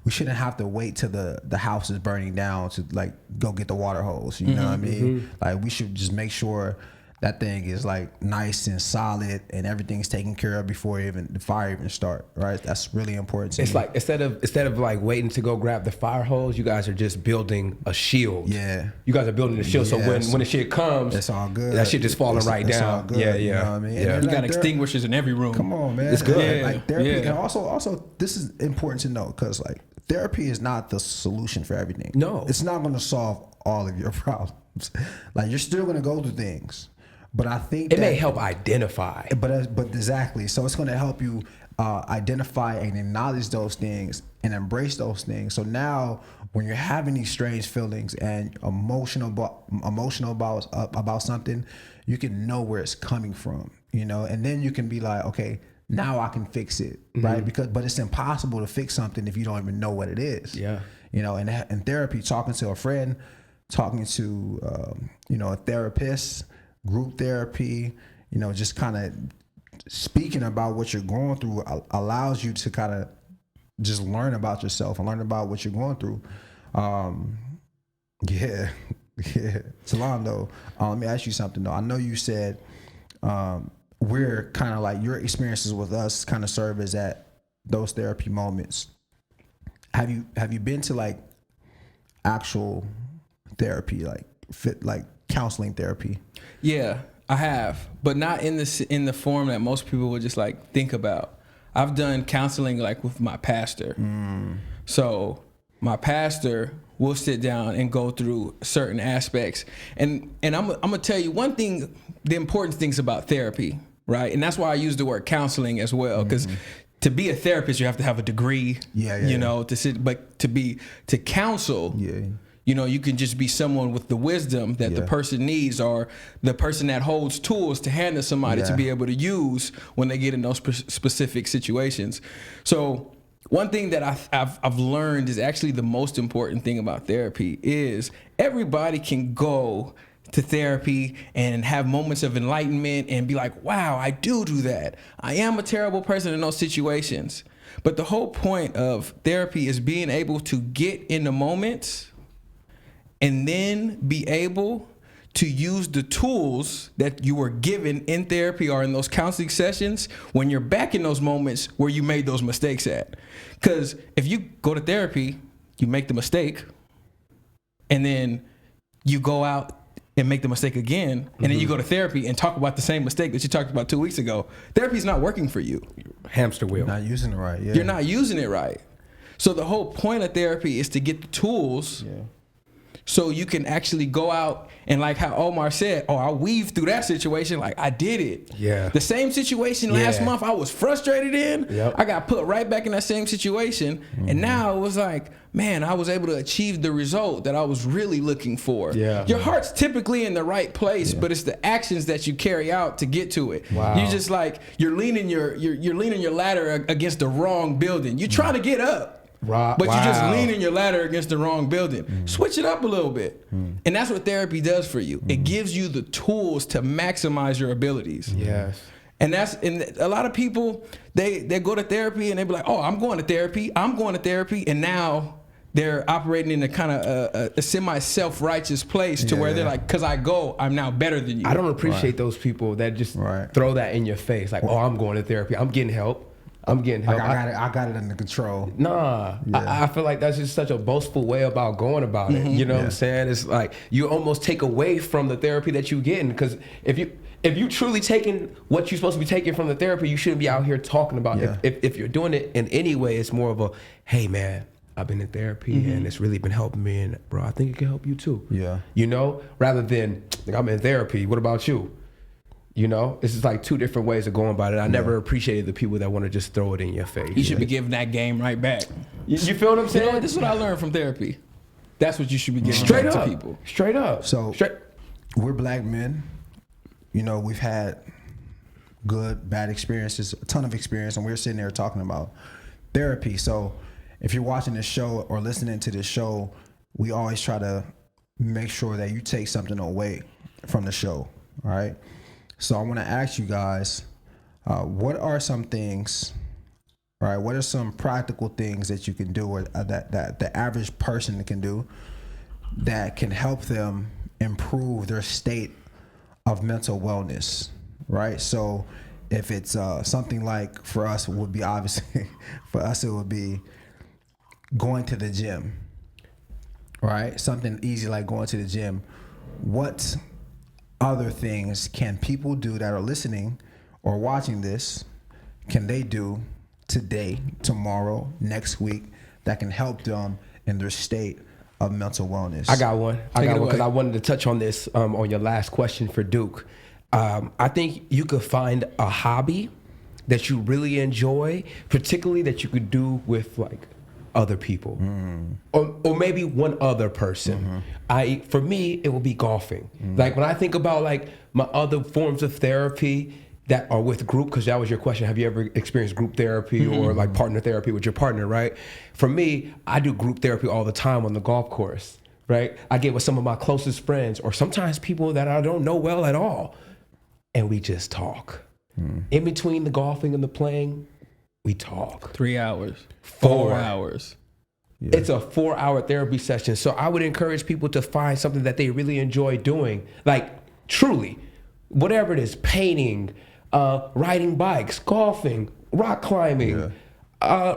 we shouldn't have to wait till the house is burning down to, like, go get the water hose. You know what I mean? Like, we should just make sure that thing is, like, nice and solid and everything's taken care of before the fire even start, right? That's really important to me. It's like, instead of like waiting to go grab the fire hose, you guys are just building a shield. Yeah. You guys are building a shield, so when the shit comes, it's all good. That shit just falling right down. All good, yeah. You know what I mean? Yeah. You got extinguishers in every room. Come on, man. It's good. Like therapy, and also this is important to know, because, like, therapy is not the solution for everything. No. It's not going to solve all of your problems. Like, you're still going to go through things. But I think it may help identify. But exactly. So it's going to help you identify and acknowledge those things and embrace those things. So now, when you're having these strange feelings and emotional about something, you can know where it's coming from, and then you can be like, okay, now I can fix it, right? But it's impossible to fix something if you don't even know what it is. Yeah. And in therapy, talking to a friend, talking to a therapist, group therapy, just kind of speaking about what you're going through allows you to kind of just learn about yourself and learn about what you're going through. Yeah. Salam, though, let me ask you something, though. I know you said we're kind of like, your experiences with us kind of serve as those therapy moments. Have you been to, like, actual therapy, like counseling therapy? Yeah, I have, but not in the form that most people would just, like, think about. I've done counseling, like, with my pastor. So my pastor will sit down and go through certain aspects. And I'm gonna tell you one thing, the important things about therapy, right? And that's why I use the word counseling as well, because to be a therapist, you have to have a degree, you know, to sit, but to counsel, you know, you can just be someone with the wisdom that the person needs, or the person that holds tools to hand to somebody to be able to use when they get in those specific situations. So one thing that I've learned is actually the most important thing about therapy is everybody can go to therapy and have moments of enlightenment and be like, wow, I do that. I am a terrible person in those situations. But the whole point of therapy is being able to get in the moments and then be able to use the tools that you were given in therapy or in those counseling sessions when you're back in those moments where you made those mistakes at. Because if you go to therapy, you make the mistake, and then you go out and make the mistake again, and then you go to therapy and talk about the same mistake that you talked about 2 weeks ago. Therapy's not working for you. Hamster wheel. Not using it right. Yeah. You're not using it right. So the whole point of therapy is to get the tools so you can actually go out and, like how Omar said, I weaved through that situation like I did it. Yeah. The same situation last month I was frustrated in, I got put right back in that same situation. And now it was like, man, I was able to achieve the result that I was really looking for. Yeah. Your heart's typically in the right place, but it's the actions that you carry out to get to it. Wow. You just like, you're leaning your ladder against the wrong building. You're trying to get up. But you're just leaning your ladder against the wrong building. Switch it up a little bit. And that's what therapy does for you. It gives you the tools to maximize your abilities. Yes. And a lot of people, they go to therapy and they be like, I'm going to therapy. And now they're operating in a kind of a semi self-righteous place to where they're like, because I go, I'm now better than you. I don't appreciate those people that just throw that in your face. Like, I'm going to therapy. I'm getting help. I'm getting help. I got it under control. Nah, I feel like that's just such a boastful way about going about it. You know what I'm saying? It's like you almost take away from the therapy that you're getting, because if you truly taking what you're supposed to be taking from the therapy, you shouldn't be out here talking about it. If you're doing it in any way, it's more of a, hey man, I've been in therapy and it's really been helping me, and bro, I think it can help you too. Yeah. You know, rather than like, I'm in therapy, what about you? You know, it's just like two different ways of going about it. I never appreciated the people that want to just throw it in your face. You should be giving that game right back. You feel what I'm saying? You know, this is what I learned from therapy. That's what you should be giving straight back up to people. Straight up. So we're black men. You know, we've had good, bad experiences, a ton of experience, and we're sitting there talking about therapy. So if you're watching this show or listening to this show, we always try to make sure that you take something away from the show. All right. So I want to ask you guys, what are some things, right? What are some practical things that you can do, or that the average person can do, that can help them improve their state of mental wellness, right? So if it's something like, for us, it would be obviously, for us it would be going to the gym, right? Something easy like going to the gym. What other things can people do that are listening or watching this, can they do today, tomorrow, next week, that can help them in their state of mental wellness? I got one because I wanted to touch on this on your last question for Duke. I think you could find a hobby that you really enjoy, particularly that you could do with like other people, or maybe one other person. For me, it will be golfing. Like when I think about like my other forms of therapy that are with group, because that was your question, have you ever experienced group therapy or like partner therapy with your partner, right? For me, I do group therapy all the time on the golf course, right? I get with some of my closest friends, or sometimes people that I don't know well at all, and we just talk. In between the golfing and the playing, we talk. 3 hours. 4 hours. Yeah. It's a 4-hour therapy session. So I would encourage people to find something that they really enjoy doing. Like truly, whatever it is, painting, riding bikes, golfing, rock climbing,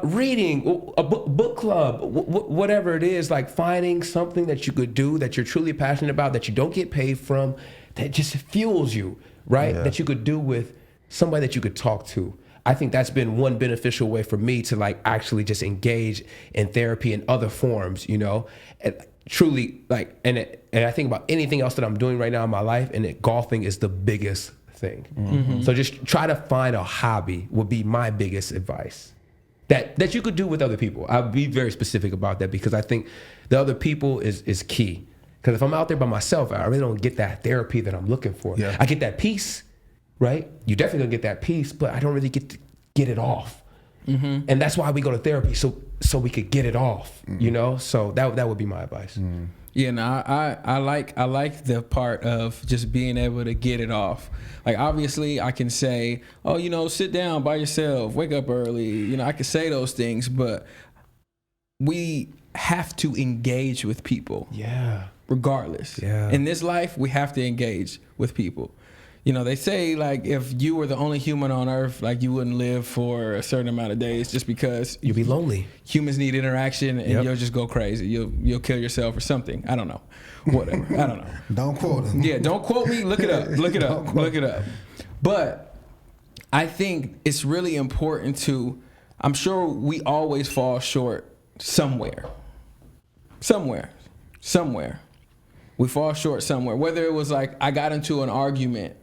reading, a book club, whatever it is, like finding something that you could do that you're truly passionate about, that you don't get paid from, that just fuels you, right? That you could do with somebody that you could talk to. I think that's been one beneficial way for me to like actually just engage in therapy in other forms, you know, and truly like, and I think about anything else that I'm doing right now in my life, and golfing is the biggest thing. Mm-hmm. So just try to find a hobby would be my biggest advice that you could do with other people. I'll be very specific about that because I think the other people is key. Because if I'm out there by myself, I really don't get that therapy that I'm looking for. Yeah. I get that peace, right? You definitely gonna get that peace, but I don't really get to get it off. Mm-hmm. And that's why we go to therapy, so we could get it off, you know? So that would be my advice. Mm. Yeah, no, I like the part of just being able to get it off. Like obviously I can say, oh, you know, sit down by yourself, wake up early. You know, I can say those things, but we have to engage with people. Yeah. Regardless. Yeah. In this life, we have to engage with people. You know, they say like if you were the only human on earth, like you wouldn't live for a certain amount of days just because you'd be lonely. Humans need interaction and you'll just go crazy. You'll kill yourself or something. I don't know. Whatever. I don't know. Don't quote him. Yeah, don't quote me. Look it up. Look it up. Look it up. But I think it's really important to, I'm sure we always fall short somewhere. We fall short somewhere. Whether it was like I got into an argument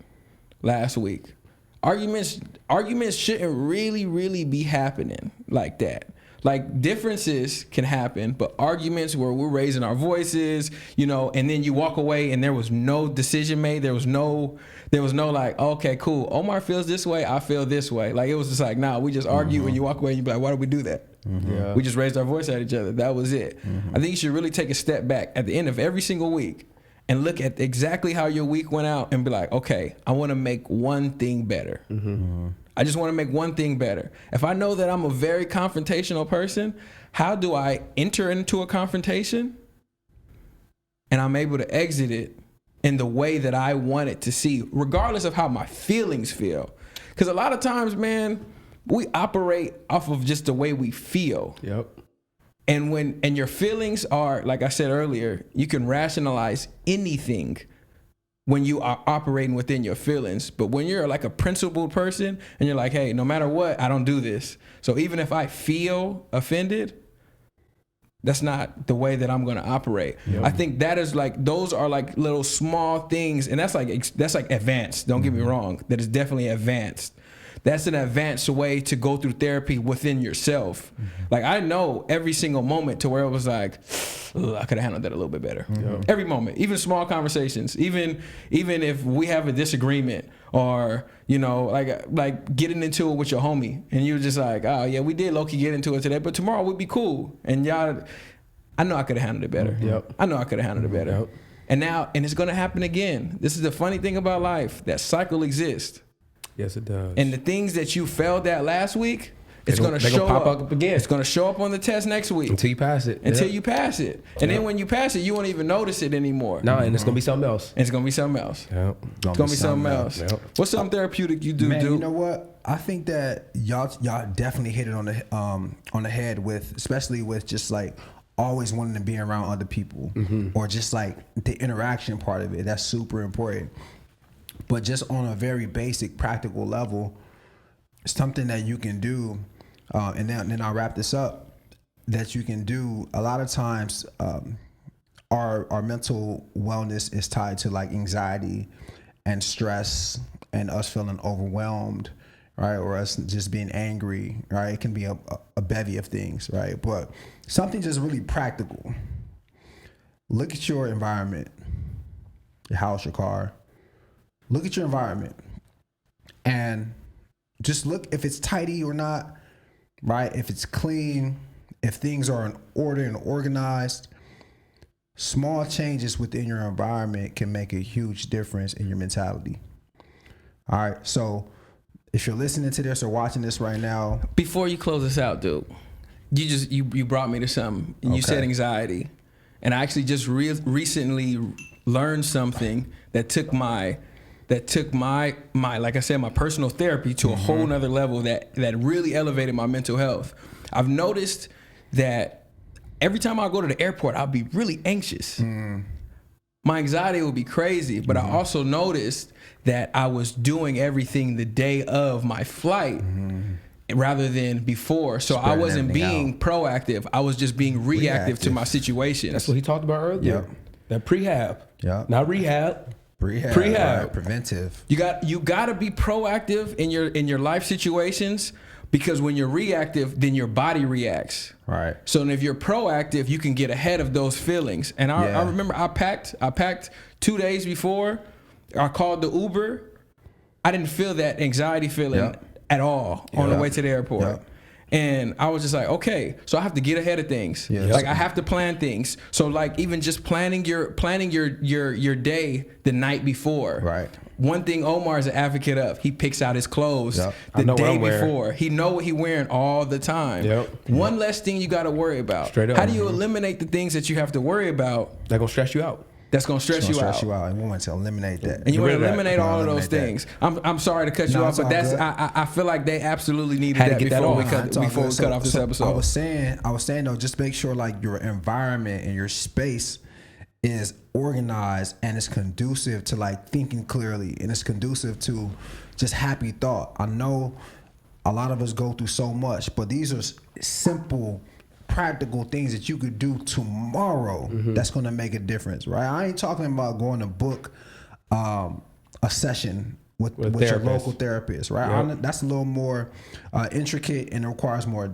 last week. Arguments shouldn't really be happening like that. Like differences can happen, but arguments where we're raising our voices, you know, and then you walk away and there was no decision made. There was no like, okay, cool. Omar feels this way. I feel this way. Like it was just like, nah, we just argue and you walk away and you be like, why did we do that? Mm-hmm. Yeah. We just raised our voice at each other. That was it. Mm-hmm. I think you should really take a step back at the end of every single week and look at exactly how your week went out and be like, okay, I want to make one thing better. Mm-hmm. Mm-hmm. I just want to make one thing better. If I know that I'm a very confrontational person, how do I enter into a confrontation and I'm able to exit it in the way that I want it to see, regardless of how my feelings feel? Because a lot of times, man, we operate off of just the way we feel. Yep. And your feelings are, like I said earlier, you can rationalize anything when you are operating within your feelings. But when you're like a principled person and you're like, hey, no matter what, I don't do this. So even if I feel offended, that's not the way that I'm going to operate. Yep. I think that is like, those are like little small things. And that's like advanced. Don't get me wrong. That is definitely advanced. That's an advanced way to go through therapy within yourself. Mm-hmm. Like I know every single moment to where it was like, I could have handled that a little bit better. Mm-hmm. Every moment, even small conversations, even if we have a disagreement or, you know, like getting into it with your homie and you're just like, oh yeah, we did low-key get into it today, but tomorrow would be cool. And y'all, I know I could have handled it better. Mm-hmm. Yep. I know I could have handled it better. Yep. And it's going to happen again. This is the funny thing about life. That cycle exists. Yes, it does. And the things that you failed at last week, it's going to show up again. It's going to show up on the test next week. Until you pass it. You pass it. And then when you pass it, you won't even notice it anymore. No, and it's going to be something else. It's going to be something else. Yep. It's going to be something else. Yep. What's something therapeutic you do? Man, you know what? I think that y'all definitely hit it on the head with, especially with just like always wanting to be around other people, or just like the interaction part of it. That's super important. But just on a very basic, practical level, something that you can do, and then I'll wrap this up, that you can do a lot of times, our mental wellness is tied to like anxiety and stress and us feeling overwhelmed, right? Or us just being angry, right? It can be a bevy of things, right? But something just really practical. Look at your environment, your house, your car. Look at your environment and just look if it's tidy or not, right? If it's clean, if things are in order and organized. Small changes within your environment can make a huge difference in your mentality. All right, so if you're listening to this or watching this right now. Before you close this out, dude, you brought me to something, and you said anxiety. And I actually just recently learned something that took my like I said, my personal therapy to a whole nother level that really elevated my mental health. I've noticed that every time I go to the airport, I'll be really anxious. my anxiety would be crazy. But I also noticed that I was doing everything the day of my flight rather than before. So I wasn't being proactive. I was just being reactive to my situation. That's what he talked about earlier. Yep. That prehab. Yep. Not rehab. Prehab. Right, preventive. You got to be proactive in your life situations, because when you're reactive, then your body reacts. Right. So if you're proactive, you can get ahead of those feelings. And I remember I packed 2 days before. I called the Uber. I didn't feel that anxiety feeling at all on the way to the airport. Yep. And I was just like, okay, so I have to get ahead of things. Yes. Like I have to plan things. So like even just planning your day the night before. Right. One thing Omar is an advocate of, he picks out his clothes Yep. the day before. He know what he wearing all the time. Yep. One less thing you got to worry about. Straight up. How do you eliminate the things that you have to worry about They're going to stress you out. that's going to stress you out? And we want to eliminate that. And you want to Eliminate eliminate that. all of those Eliminate things. I'm sorry to cut you No, off, it's but all that's good. I feel like they absolutely needed Had to that get that before on. we Nah, cut It's all before good. we cut off this episode. I was saying though, just make sure like your environment and your space is organized and it's conducive to like thinking clearly, and it's conducive to just happy thought. I know a lot of us go through so much, but these are simple, practical things that you could do tomorrow that's going to make a difference, right? I ain't talking about going to book a session with your local therapist, right? Yep. That's a little more intricate and it requires more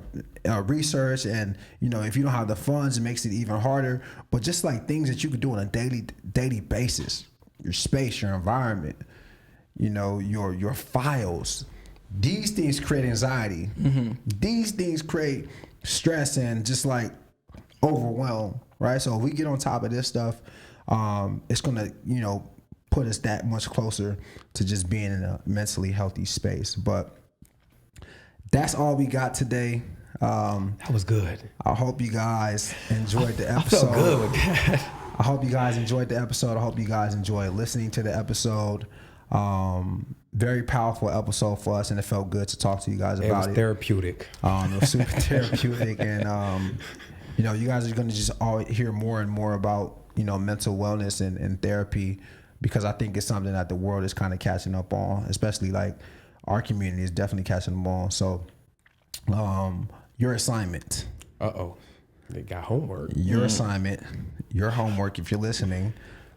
research, and if you don't have the funds, it makes it even harder. But just like things that you could do on a daily basis, your space, your environment, your files, these things create anxiety. These things create stress and just like overwhelm, right? So if we get on top of this stuff, it's gonna put us that much closer to just being in a mentally healthy space. But that's all we got today. That was good. I hope you guys enjoyed the I episode. felt good with that. I hope you guys enjoyed the episode. I hope you guys enjoyed listening to the episode. Very powerful episode for us, and it felt good to talk to you guys about it. It was therapeutic. It was super therapeutic, and you guys are going to just always hear more and more about mental wellness and therapy, because I think it's something that the world is kind of catching up on, especially like our community is definitely catching them on. So, your assignment. They got homework. Your assignment, your homework, if you're listening.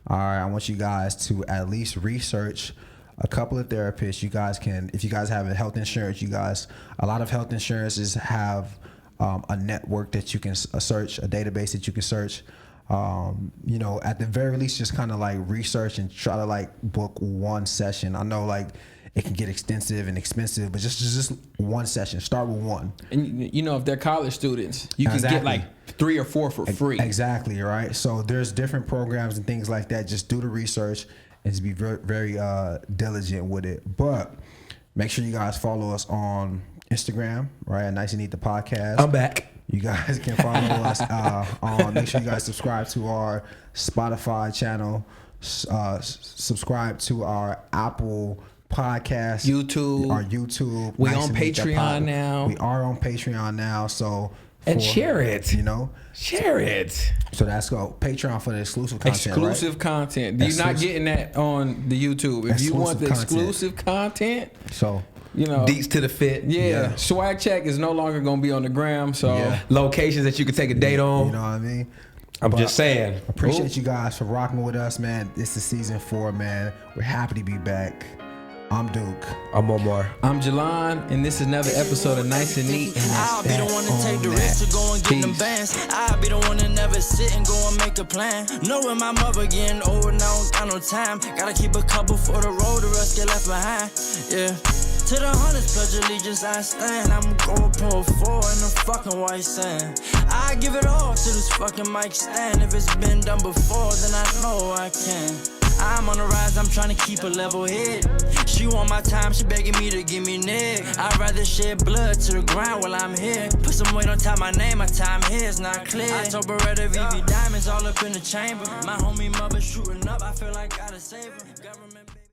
All right, I want you guys to at least research a couple of therapists. You guys can, if you guys have health insurance, a lot of health insurances have a network that you can search, a database that you can search. At the very least, just kind of like research and try to like book one session. I know like it can get extensive and expensive, but just one session. Start with one. And if they're college students, you can get like 3 or 4 for free. Exactly, right? So there's different programs and things like that. Just do the research and just be very, very diligent with it. But make sure you guys follow us on Instagram, right? Nice and Neat the podcast. I'm back. You guys can follow us make sure you guys subscribe to our Spotify channel, subscribe to our Apple Podcast, YouTube. our YouTube. We Nice on and Neat the Patreon now. We are on Patreon now, so And share it. Share it. So that's go Patreon for the exclusive content. Exclusive content. You're not getting that on the YouTube. If you want the exclusive content, so Deets to the fit. yeah. Swag Check is no longer gonna be on the gram. So Locations that you can take a date on. you know what I mean. I'm just saying. Appreciate you guys for rocking with us, man. This is season 4, man. We're happy to be back. I'm Duke. I'm Omar. I'm Jalan, and this is another episode of Nice and Neat. And I'll be the one to take the risk to go and get them bands. I'll be the one to never sit and go and make a plan. Knowing my mother getting old and I don't got no time. Gotta keep a couple for the road, the rest get left behind. Yeah. To the hundreds, pledge allegiance I stand. I'm gon' pull 4 in the fucking white sand. I give it all to this fucking mic stand. If it's been done before, then I know I can. I'm on the rise, I'm trying to keep a level head. She want my time, she begging me to give me neck. I'd rather shed blood to the ground while I'm here. Put some weight on top my name, my time here is not clear. I told Beretta VV diamonds all up in the chamber. My homie mother shooting up, I feel like I gotta save her. Government